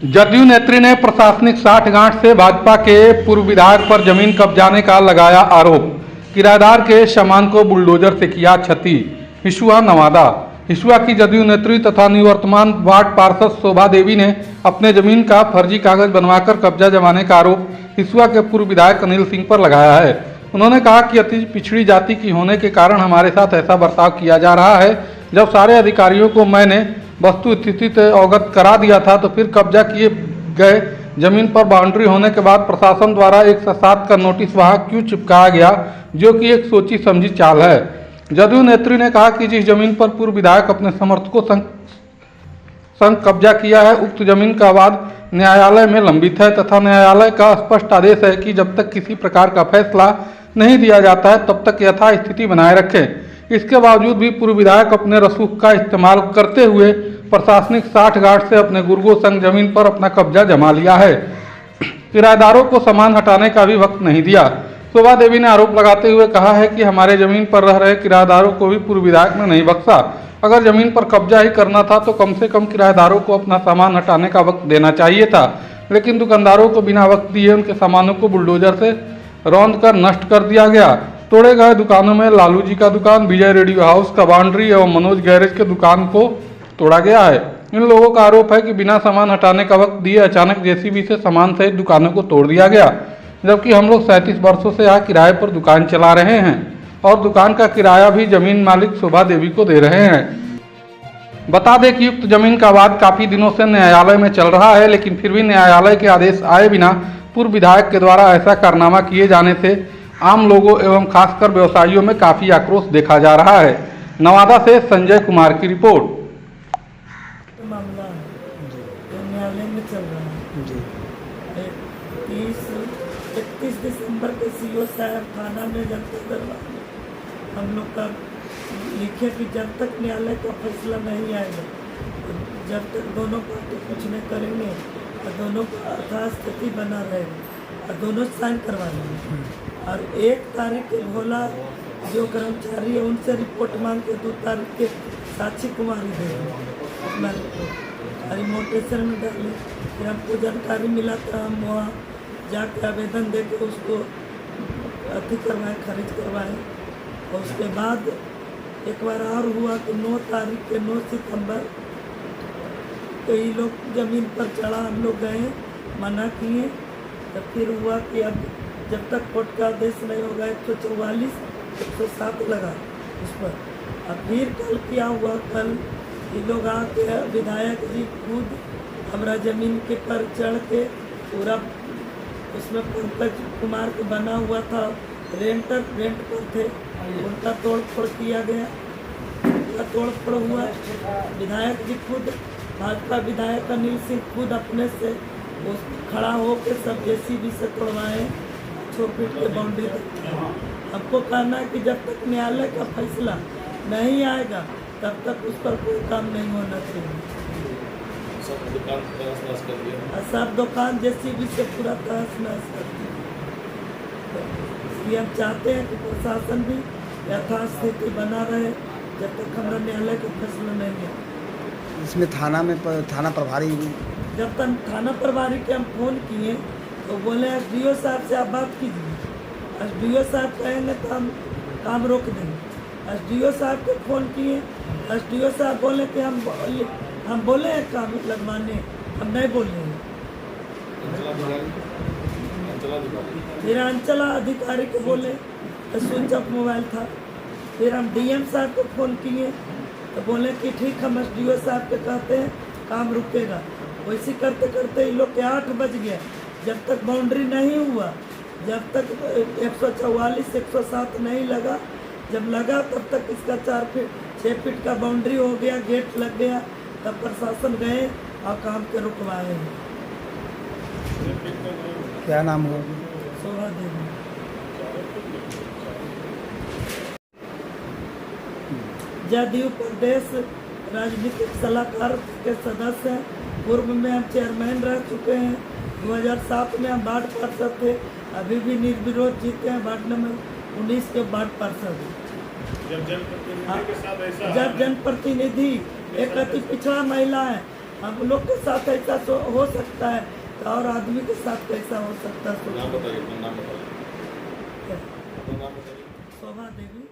जदयू नेत्री ने प्रशासनिक साठगांठ से भाजपा के पूर्व विधायक पर जमीन कब्जाने का लगाया आरोप। किराएदार के सामान को बुलडोजर से किया क्षति। हिसुआ नवादा। हिसुआ की जदयू नेत्री तथा निवर्तमान वार्ड पार्षद शोभा देवी ने अपने जमीन का फर्जी कागज बनवाकर कब्जा जमाने का आरोप हिसुआ के पूर्व विधायक अनिल सिंह पर लगाया है। उन्होंने कहा कि अति पिछड़ी जाति की होने के कारण हमारे साथ ऐसा बर्ताव किया जा रहा है। जब सारे अधिकारियों को मैंने वस्तु स्थिति से अवगत करा दिया था तो फिर कब्जा किए गए जमीन पर बाउंड्री होने के बाद प्रशासन द्वारा 107 का नोटिस वहां क्यों चिपकाया गया, जो कि एक सोची समझी चाल है। जदयू नेत्री ने कहा कि जिस जमीन पर पूर्व विधायक अपने समर्थकों संग कब्जा किया है, उक्त जमीन का वाद न्यायालय में लंबित है तथा न्यायालय का स्पष्ट आदेश है कि जब तक किसी प्रकार का फैसला नहीं दिया जाता है तब तक यथास्थिति बनाए रखें। इसके बावजूद भी पूर्व विधायक अपने रसूख का इस्तेमाल करते हुए प्रशासनिक साठगांठ से अपने गुर्गों संग जमीन पर अपना कब्जा जमा लिया है। किराएदारों को सामान हटाने का भी वक्त नहीं दिया। शोभा देवी ने आरोप लगाते हुए कहा है कि हमारे जमीन पर रह रहे किराएदारों को भी पूर्व विधायक ने नहीं बख्शा। अगर जमीन पर कब्जा ही करना था तो कम से कम किराएदारों को अपना सामान हटाने का वक्त देना चाहिए था, लेकिन दुकानदारों को बिना वक्त दिए उनके सामानों को बुलडोजर से रौंद कर नष्ट कर दिया गया। तोड़े गए दुकानों में लालू जी का दुकान, विजय रेडियो हाउस का बाउंड्री एवं मनोज गैरेज के दुकान को तोड़ा गया है। इन लोगों का आरोप है कि बिना सामान हटाने का वक्त दिए अचानक जेसीबी से सामान सहित दुकानों को तोड़ दिया गया, जबकि हम लोग 37 वर्षों से यहाँ किराए पर दुकान चला रहे हैं और दुकान का किराया भी जमीन मालिक शोभा देवी को दे रहे हैं। बता दें कि युक्त जमीन का वाद काफी दिनों से न्यायालय में चल रहा है, लेकिन फिर भी न्यायालय के आदेश आए बिना पूर्व विधायक के द्वारा ऐसा कारनामा किए जाने से आम लोगों एवं खासकर व्यवसायियों में काफी आक्रोश देखा जा रहा है। नवादा से संजय कुमार की रिपोर्ट। मामला न्यायालय में चल रहा है। 31 दिसंबर के सीओ साहब थाना में जनता दरबार में हम लोग का लिखे कि जब तक न्यायालय का फैसला नहीं आएगा, जब तक दोनों पार्टी कुछ नहीं करेंगे और दोनों का यथास्थिति बना रहेगा और दोनों साइन करवा लेंगे। और 1 तारीख के भोला जो कर्मचारी है उनसे रिपोर्ट मांग के 2 तारीख के साक्षी कुमारी दे अपना रिपोर्ट रिमोटेशन में डाले। फिर हमको जानकारी मिला तो हम वहाँ जाके आवेदन दे के उसको अति करवाएँ, खारिज करवाएँ। और उसके बाद एक बार और हुआ कि 9 तारीख के 9 सितंबर कई लोग ज़मीन पर चढ़ा, हम लोग गए मना किए। तो फिर हुआ कि अब जब तक कोर्ट का आदेश नहीं होगा 144 107 लगा उस पर। अब फिर कल क्या हुआ, कल ये लोग आके विधायक जी खुद हमारा ज़मीन के पर चढ़ के पूरा उसमें पंकज कुमार को बना हुआ था, रेंट पर थे, उनका तोड़ फोड़ किया गया, उनका तोड़ फोड़ हुआ। विधायक जी खुद भाजपा विधायक अनिल सिंह खुद अपने से खड़ा होकर सब जेसीबी से तोड़वाए 6 फीट के बाउंड्री तक। हमको कहना है कि जब तक न्यायालय का फैसला नहीं आएगा तब तक उस पर कोई काम नहीं होना चाहिए। सब दुकान जेसीबी से पूरा तहस नहस कर दिया। इसलिए हम चाहते हैं कि प्रशासन भी यथास्थिति बना रहे जब तक हमारा न्यायालय का फैसला नहीं है। इसमें थाना प्रभारी, जब तक थाना प्रभारी के हम फ़ोन किए तो बोले एसडीओ साहब से आप बात कीजिए। एसडीओ साहब कहेंगे तो हम काम रोक देंगे। एसडीओ साहब को फ़ोन किए, एसडीओ साहब बोले कि हम बोले हैं काम लगवाने, हम नहीं बोले हैं। फिर अंचला अधिकारी को बोले तो स्विच ऑफ मोबाइल था। फिर हम डीएम साहब को फ़ोन किए तो बोले कि ठीक हम एसडीओ साहब के कहते हैं काम रुकेगा। वैसे करते करते इन लोग के 8 बज गया। जब तक बाउंड्री नहीं हुआ, जब तक 144 107 नहीं लगा, जब लगा तब तक इसका 4 फीट 6 फीट का बाउंड्री हो गया, गेट लग गया। तब प्रशासन गए और काम के रुकवाए। क्या नाम हुआ? शोभा देवी। जदयू प्रदेश राजनीतिक सलाहकार के सदस्य हैं। पूर्व में हम चेयरमैन रह चुके हैं। 2007 में हम वार्ड पार्षद थे, अभी भी निर्विरोध जीते हैं वार्ड नंबर 19 के वार्ड पार्षद। जब जनप्रतिनिधि एक अति पिछड़ा महिला है, हम लोग के साथ ऐसा हो सकता है तो और आदमी के साथ कैसा हो सकता है? नाम बताइए, अपना नाम बताइए। क्या? अपना नाम बताइए। शोभा देवी।